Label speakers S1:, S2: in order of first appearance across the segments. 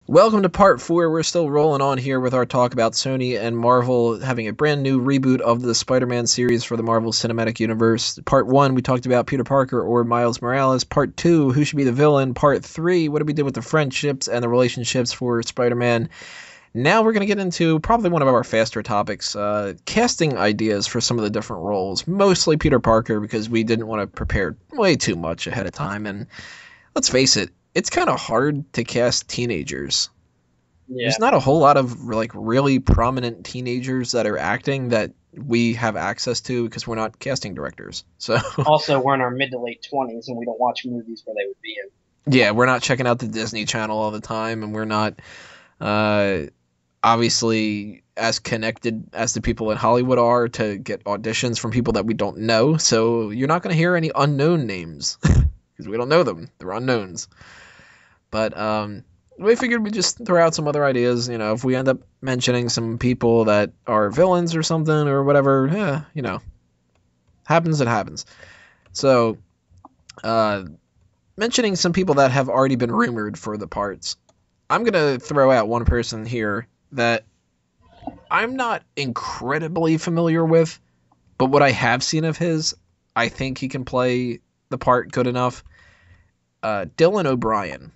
S1: Welcome to part 4. We're still rolling on here with our talk about Sony and Marvel having a brand new reboot of the Spider-Man series for the Marvel Cinematic Universe. Part 1, we talked about Peter Parker or Miles Morales. Part 2, who should be the villain. Part 3, what do we do with the friendships and the relationships for Spider-Man. Now we're going to get into probably one of our faster topics, casting ideas for some of the different roles. Mostly Peter Parker because we didn't want to prepare way too much ahead of time. And let's face it, it's kind of hard to cast teenagers. Yeah. There's not a whole lot of really prominent teenagers that are acting that we have access to because we're not casting directors. So
S2: also, we're in our mid to late 20s and we don't watch movies where they would be in.
S1: Yeah, we're not checking out the Disney Channel all the time, and we're not obviously as connected as the people in Hollywood are to get auditions from people that we don't know. So you're not going to hear any unknown names because we don't know them. They're unknowns. But we figured we'd just throw out some other ideas. You know, if we end up mentioning some people that are villains or something or whatever, happens, it happens. So, mentioning some people that have already been rumored for the parts, I'm going to throw out one person here that I'm not incredibly familiar with, but what I have seen of his, I think he can play the part good enough. Dylan O'Brien.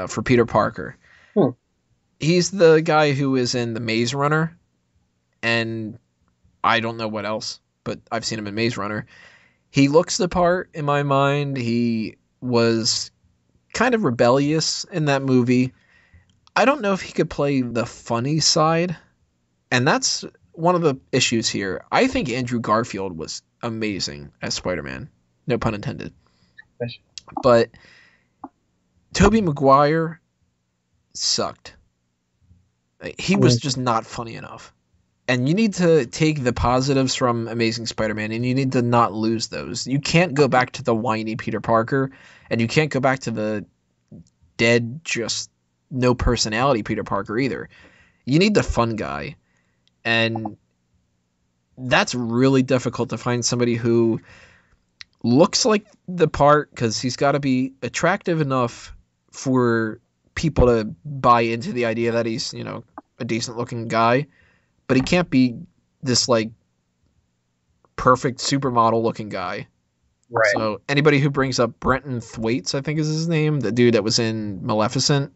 S1: For Peter Parker. He's the guy who is in The Maze Runner, and I don't know what else, but I've seen him in Maze Runner. He looks the part in my mind. He was kind of rebellious in that movie. I don't know if he could play the funny side, and that's one of the issues here. I think Andrew Garfield was amazing as Spider-Man. No pun intended. But Tobey Maguire sucked. He was just not funny enough. And you need to take the positives from Amazing Spider-Man, and you need to not lose those. You can't go back to the whiny Peter Parker, and you can't go back to the dead, just no personality Peter Parker either. You need the fun guy. And that's really difficult to find somebody who looks like the part, because he's got to be attractive enough for people to buy into the idea that he's, a decent looking guy, but he can't be this perfect supermodel looking guy.
S2: Right.
S1: So anybody who brings up Brenton Thwaites, I think is his name, the dude that was in Maleficent,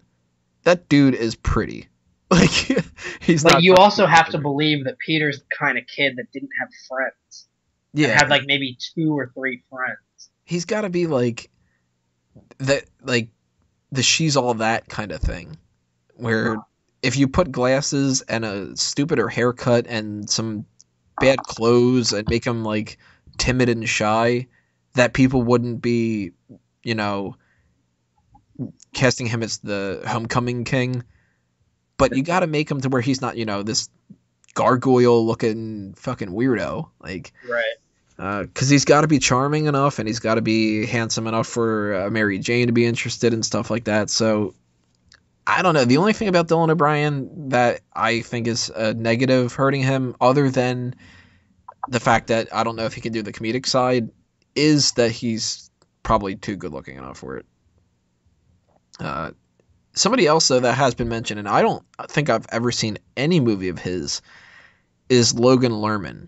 S1: that dude is pretty. He's not.
S2: You also have to believe that Peter's the kind of kid that didn't have friends.
S1: Yeah.
S2: Had maybe 2 or 3 friends.
S1: He's got to be that, the she's all that kind of thing, where if you put glasses and a stupider haircut and some bad clothes and make him timid and shy, that people wouldn't be, casting him as the homecoming king. But you got to make him to where he's not, this gargoyle looking fucking weirdo.
S2: Right.
S1: Because he's got to be charming enough and he's got to be handsome enough for Mary Jane to be interested and stuff like that. So, I don't know. The only thing about Dylan O'Brien that I think is a negative hurting him, other than the fact that I don't know if he can do the comedic side, is that he's probably too good looking enough for it. Somebody else, though, that has been mentioned, and I don't think I've ever seen any movie of his, is Logan Lerman.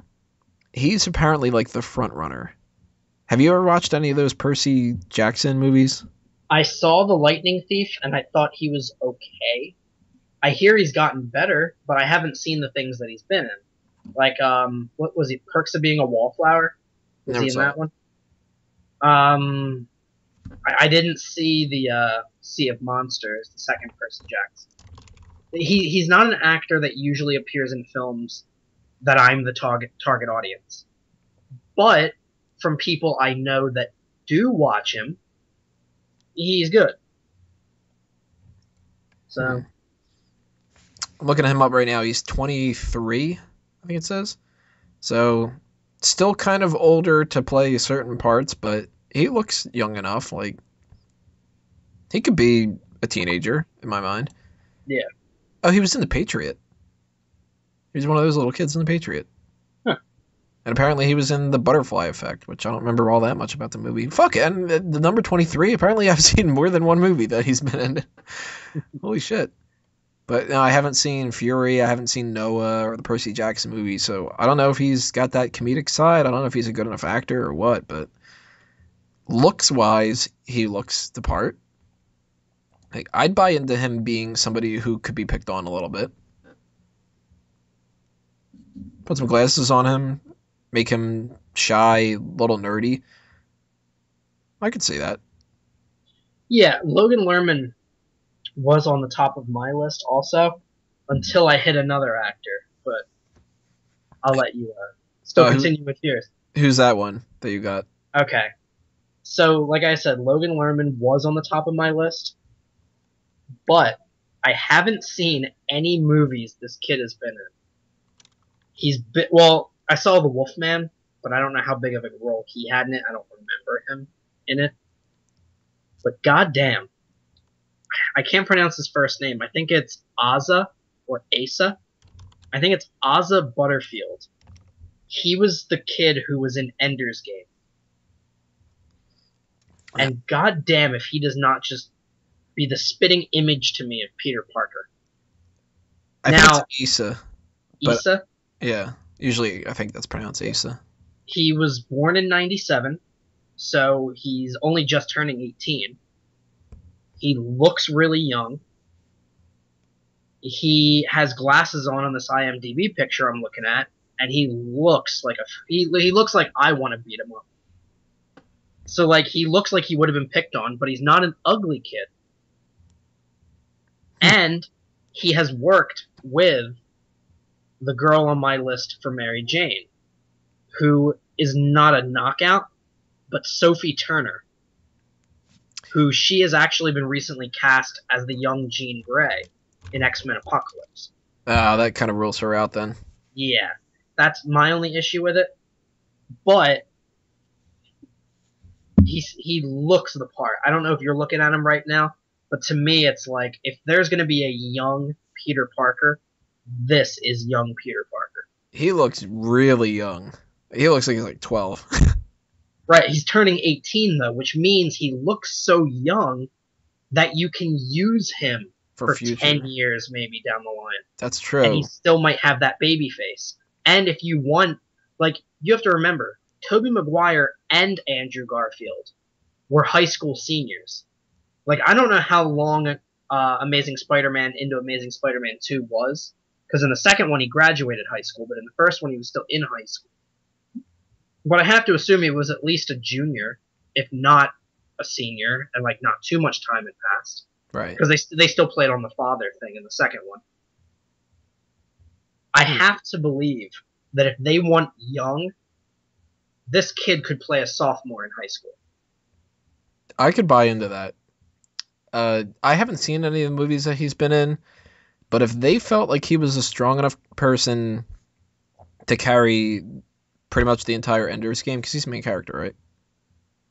S1: He's apparently the front runner. Have you ever watched any of those Percy Jackson movies?
S2: I saw The Lightning Thief, and I thought he was okay. I hear he's gotten better, but I haven't seen the things that he's been in. What was he? Perks of Being a Wallflower? Was he in that one? I didn't see the Sea of Monsters, the second Percy Jackson. He's not an actor that usually appears in films that I'm the target audience. But from people I know that do watch him, he's good. So
S1: I'm looking at him up right now. He's 23, I think it says. So still kind of older to play certain parts, but he looks young enough. He could be a teenager in my mind.
S2: Yeah.
S1: Oh, he was in The Patriot. He was one of those little kids in The Patriot.
S2: Huh.
S1: And apparently he was in The Butterfly Effect, which I don't remember all that much about the movie. Fuck, and the number 23, apparently I've seen more than one movie that he's been in. Holy shit. But no, I haven't seen Fury, I haven't seen Noah or the Percy Jackson movie, so I don't know if he's got that comedic side. I don't know if he's a good enough actor or what, but looks-wise, he looks the part. Like, I'd buy into him being somebody who could be picked on a little bit. Put some glasses on him, make him shy, a little nerdy. I could see that.
S2: Yeah, Logan Lerman was on the top of my list also, until I hit another actor. But I'll let you still continue with yours.
S1: Who's that one that you got?
S2: Okay. So, like I said, Logan Lerman was on the top of my list, but I haven't seen any movies this kid has been in. Well, I saw The Wolfman, but I don't know how big of a role he had in it. I don't remember him in it. But goddamn, I can't pronounce his first name. I think it's Asa or Asa. I think it's Asa Butterfield. He was the kid who was in Ender's Game. And goddamn if he does not just be the spitting image to me of Peter Parker.
S1: I think it's Issa.
S2: Issa?
S1: Yeah, usually I think that's pronounced Asa.
S2: He was born in 97, so he's only just turning 18. He looks really young. He has glasses on this IMDb picture I'm looking at, and he looks like he looks like I want to beat him up. So, like, he looks like he would have been picked on, but he's not an ugly kid. And he has worked with the girl on my list for Mary Jane, who is not a knockout, but Sophie Turner, who she has actually been recently cast as the young Jean Grey in X-Men Apocalypse.
S1: That kind of rules her out then.
S2: Yeah, that's my only issue with it. But he looks the part. I don't know if you're looking at him right now, but to me it's like, if there's going to be a young Peter Parker, this is young Peter Parker.
S1: He looks really young. He looks like he's like 12.
S2: Right, he's turning 18 though, which means he looks so young that you can use him for 10 years maybe down the line.
S1: That's true.
S2: And he still might have that baby face. And if you want, like, you have to remember, Tobey Maguire and Andrew Garfield were high school seniors. Like, I don't know how long Amazing Spider-Man into Amazing Spider-Man 2 was, because in the second one he graduated high school, but in the first one he was still in high school. But I have to assume he was at least a junior, if not a senior, and like not too much time had passed.
S1: Right.
S2: Because they still played on the father thing in the second one. I have to believe that if they want young, this kid could play a sophomore in high school.
S1: I could buy into that. I haven't seen any of the movies that he's been in, but if they felt like he was a strong enough person to carry pretty much the entire Ender's Game, because he's the main character, right?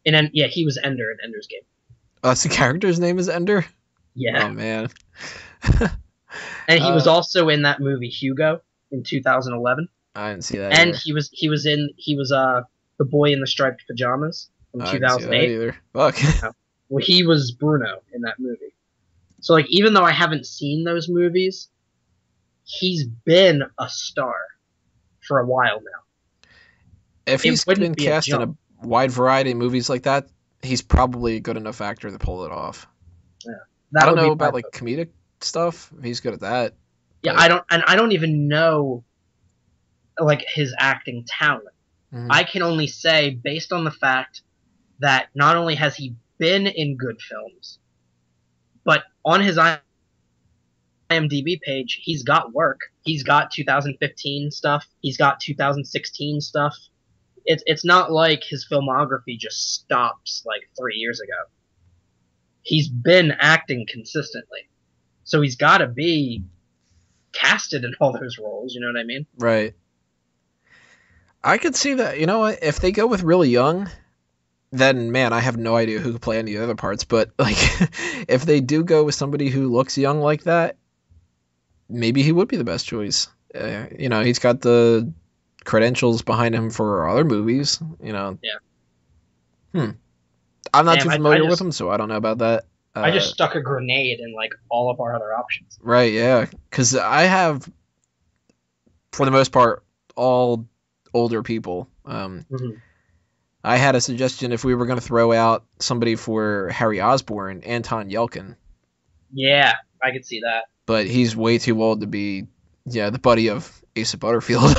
S2: Yeah, he was Ender in Ender's Game.
S1: That's the character's name is Ender?
S2: Yeah.
S1: Oh, man.
S2: And he was also in that movie Hugo in 2011.
S1: I didn't see that
S2: and
S1: either.
S2: he was the boy in the striped pajamas from 2008.
S1: Either. Fuck.
S2: Well, he was Bruno in that movie. So, like, even though I haven't seen those movies, he's been a star for a while now.
S1: If he's been cast in a wide variety of movies like that, he's probably a good enough actor to pull it off.
S2: Yeah.
S1: I don't know about, like, comedic stuff. If he's good at that.
S2: Yeah, but I don't even know, like, his acting talent. Mm-hmm. I can only say, based on the fact that not only has he been in good films, but on his IMDb page, he's got work. He's got 2015 stuff. He's got 2016 stuff. It's not like his filmography just stops like 3 years ago. He's been acting consistently. So he's got to be casted in all those roles, you know what I mean?
S1: Right. I could see that. You know what? If they go with really young, then, man, I have no idea who could play any of the other parts. But, like, if they do go with somebody who looks young like that, maybe he would be the best choice. You know, he's got the credentials behind him for other movies. You know.
S2: Yeah.
S1: I'm not
S2: Damn,
S1: too familiar with him, so I don't know about that.
S2: I just stuck a grenade in like all of our other options.
S1: Right, yeah, because I have, for the most part, all older people. I had a suggestion if we were going to throw out somebody for Harry Osborn, Anton Yelkin.
S2: Yeah, I could see that.
S1: But he's way too old to be, the buddy of Asa Butterfield.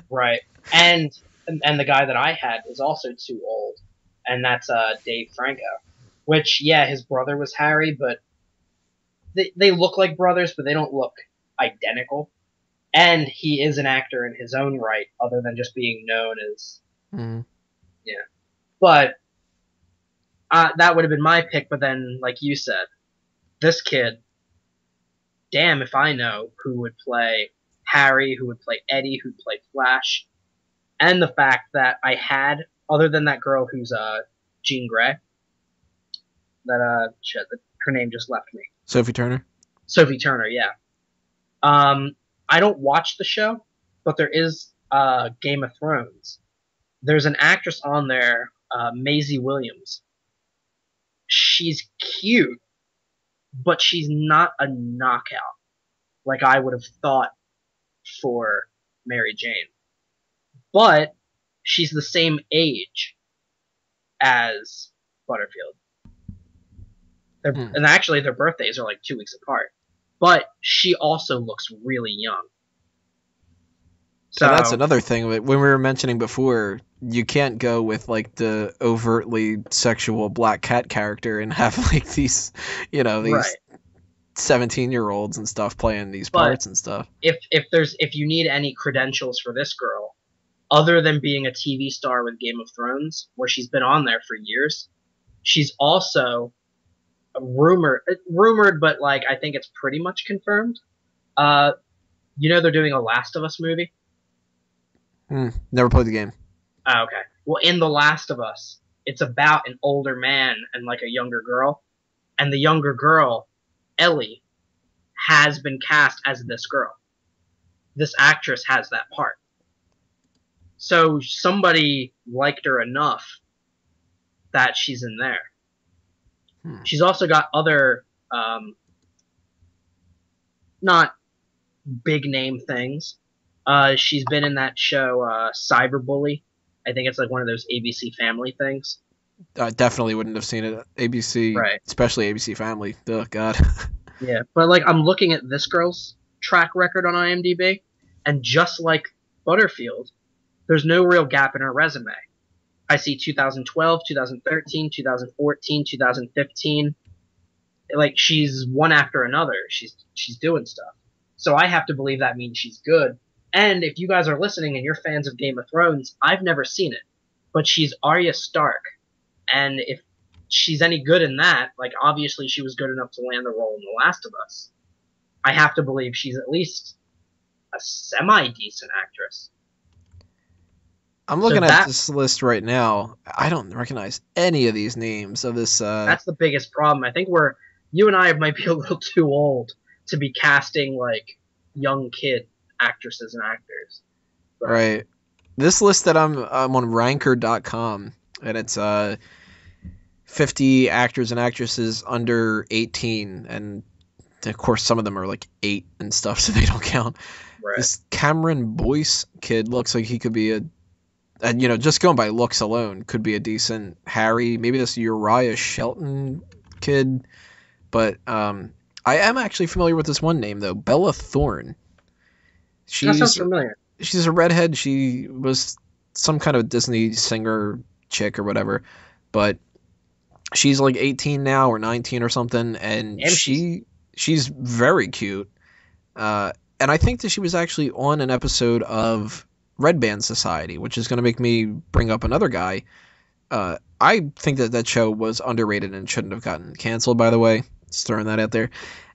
S2: Right, and the guy that I had is also too old, and that's Dave Franco. Which, yeah, his brother was Harry, but they look like brothers, but they don't look identical. And he is an actor in his own right, other than just being known as... Yeah. But that would have been my pick, but then, like you said, this kid, damn if I know who would play Harry, who would play Eddie, who would play Flash. And the fact that I had, other than that girl who's Jean Grey, her name just left me.
S1: Sophie Turner?
S2: Sophie Turner, yeah. I don't watch the show, but there is Game of Thrones. There's an actress on there, Maisie Williams. She's cute, but she's not a knockout like I would have thought for Mary Jane. But she's the same age as Butterfield. And actually, their birthdays are like 2 weeks apart. But she also looks really young.
S1: So that's another thing. When we were mentioning before, you can't go with like the overtly sexual black cat character and have like these, these 17-year-olds and stuff playing these parts and stuff.
S2: If you need any credentials for this girl, other than being a TV star with Game of Thrones, where she's been on there for years, she's also rumored, but like I think it's pretty much confirmed. They're doing a Last of Us movie.
S1: Never played the game.
S2: Oh, okay. Well, in The Last of Us, it's about an older man and like a younger girl, and the younger girl, Ellie, has been cast as this girl. This actress has that part. So somebody liked her enough that she's in there. She's also got other, not big name things. She's been in that show, Cyberbully. I think it's like one of those ABC Family things.
S1: I definitely wouldn't have seen it. ABC, right. Especially ABC Family. Oh, God.
S2: Yeah, but like I'm looking at this girl's track record on IMDb, and just like Butterfield, there's no real gap in her resume. I see 2012, 2013, 2014, 2015. Like, she's one after another. She's doing stuff. So I have to believe that means she's good. And if you guys are listening and you're fans of Game of Thrones, I've never seen it. But she's Arya Stark. And if she's any good in that, like, obviously she was good enough to land the role in The Last of Us. I have to believe she's at least a semi-decent actress.
S1: I'm looking at this list right now. I don't recognize any of these names of this.
S2: That's the biggest problem. I think you and I might be a little too old to be casting like young kid actresses and actors.
S1: But, right. This list that I'm on Ranker.com, and it's 50 actors and actresses under 18, and of course some of them are like 8 and stuff, so they don't count. Right. This Cameron Boyce kid looks like he could be just going by looks alone, could be a decent Harry. Maybe this Uriah Shelton kid. But I am actually familiar with this one name, though. Bella Thorne.
S2: That sounds familiar.
S1: She's a redhead. She was some kind of Disney singer chick or whatever. But she's like 18 now or 19 or something. And she's very cute. And I think that she was actually on an episode of Red Band Society, which is going to make me bring up another guy. I think that show was underrated and shouldn't have gotten canceled, by the way. Just throwing that out there.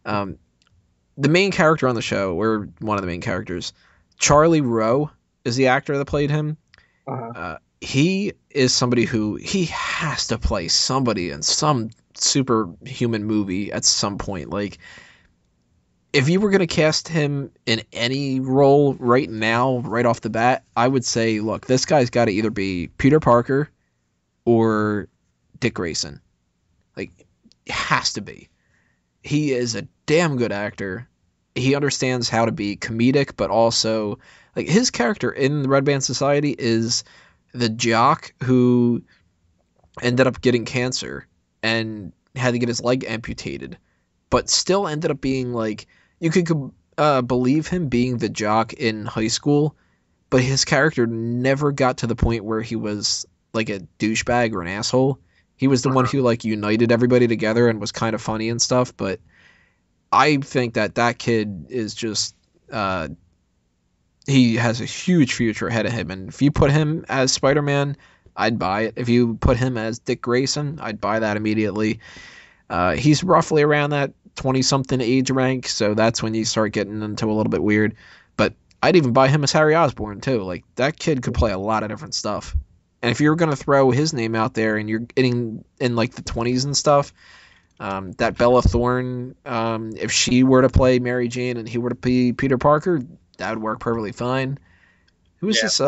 S1: The main character on the show, or one of the main characters, Charlie Rowe, is the actor that played him. He is somebody who he has to play somebody in some superhuman movie at some point. Like, if you were going to cast him in any role right now, right off the bat, I would say, look, this guy's got to either be Peter Parker or Dick Grayson. Like, it has to be. He is a damn good actor. He understands how to be comedic, but also, like, his character in the Red Band Society is the jock who ended up getting cancer and had to get his leg amputated, but still ended up being, like, you could believe him being the jock in high school, but his character never got to the point where he was, like, a douchebag or an asshole. He was the one who, like, united everybody together and was kind of funny and stuff, but I think that kid is just, he has a huge future ahead of him, and if you put him as Spider-Man, I'd buy it. If you put him as Dick Grayson, I'd buy that immediately. He's roughly around that 20-something age rank, so that's when you start getting into a little bit weird. But I'd even buy him as Harry Osborn, too. Like, that kid could play a lot of different stuff. And if you're going to throw his name out there and you're getting in, like, the 20s and stuff, that Bella Thorne, if she were to play Mary Jane and he were to be Peter Parker, that would work perfectly fine. Who is this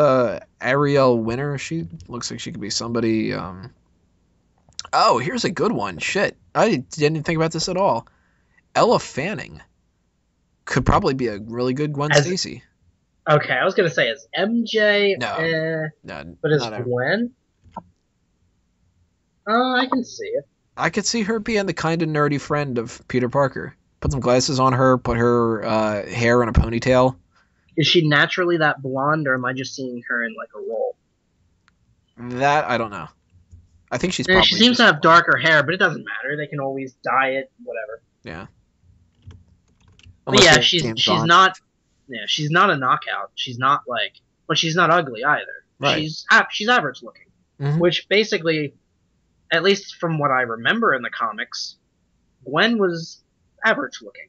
S1: Ariel Winter? She looks like she could be somebody. Oh, here's a good one. Shit. I didn't think about this at all. Ella Fanning could probably be a really good Gwen Stacy.
S2: Okay, I was going to say, as MJ,
S1: no,
S2: but as Gwen? I can see it.
S1: I could see her being the kind of nerdy friend of Peter Parker. Put some glasses on her, put her hair in a ponytail.
S2: Is she naturally that blonde, or am I just seeing her in, like, a role?
S1: That, I don't know. I think she's probably...
S2: She seems to have darker hair, but it doesn't matter. They can always dye it, whatever.
S1: Yeah.
S2: But yeah, she's not... Yeah, she's not a knockout. She's not, like... But she's not ugly, either.
S1: Right.
S2: She's average looking. Mm-hmm. Which, basically, at least from what I remember in the comics, Gwen was average looking.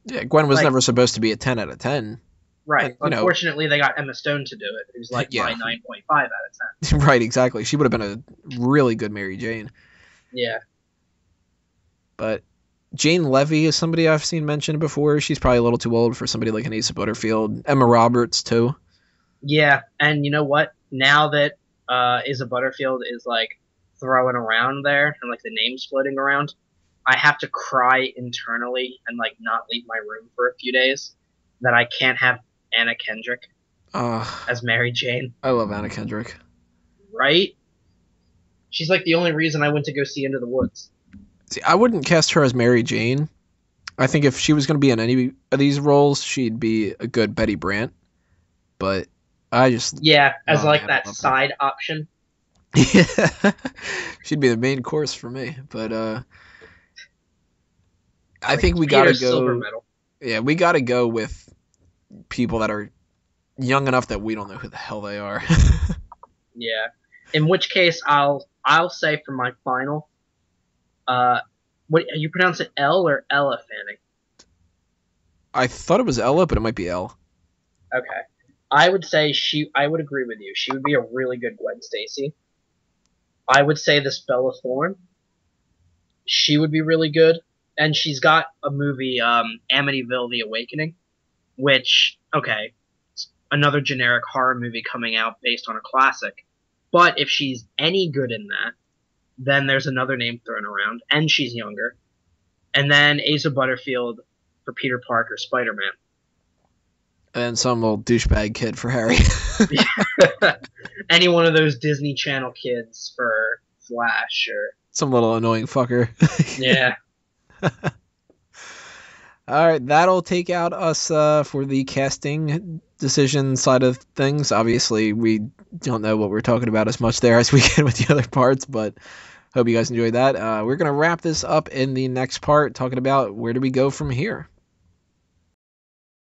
S1: Yeah, Gwen was never supposed to be a 10 out of 10.
S2: Right. But, unfortunately, they got Emma Stone to do it, who's like my 9.5 out of 10.
S1: Right, exactly. She would have been a really good Mary Jane.
S2: Yeah.
S1: But Jane Levy is somebody I've seen mentioned before. She's probably a little too old for somebody like an Asa Butterfield. Emma Roberts, too.
S2: Yeah, and you know what? Now that Asa Butterfield is, like, throwing around there, and, like, the names floating around, I have to cry internally and, like, not leave my room for a few days that I can't have Anna Kendrick as Mary Jane.
S1: I love Anna Kendrick.
S2: Right? She's, like, the only reason I went to go see Into the Woods.
S1: See, I wouldn't cast her as Mary Jane. I think if she was going to be in any of these roles, she'd be a good Betty Brant. But I just...
S2: Yeah, as, like, that side option.
S1: Yeah. She'd be the main course for me. But I think we got to go... Silver medal. Yeah, we got to go with people that are young enough that we don't know who the hell they are.
S2: Yeah. In which case, I'll say for my final, what you pronounce it, Elle or Ella Fanning?
S1: I thought it was Ella, but it might be Elle.
S2: Okay. I would say I would agree with you. She would be a really good Gwen Stacy. I would say this Bella Thorne. She would be really good. And she's got a movie, Amityville: The Awakening, which, okay, it's another generic horror movie coming out based on a classic. But if she's any good in that, then there's another name thrown around, and she's younger. And then Asa Butterfield for Peter Parker, Spider-Man.
S1: And then some old douchebag kid for Harry.
S2: Any one of those Disney Channel kids for Flash, or...
S1: Some little annoying fucker.
S2: Yeah.
S1: All right, that'll take out us for the casting decision side of things. Obviously, we don't know what we're talking about as much there as we can with the other parts, but hope you guys enjoyed that. We're going to wrap this up in the next part, talking about where do we go from here.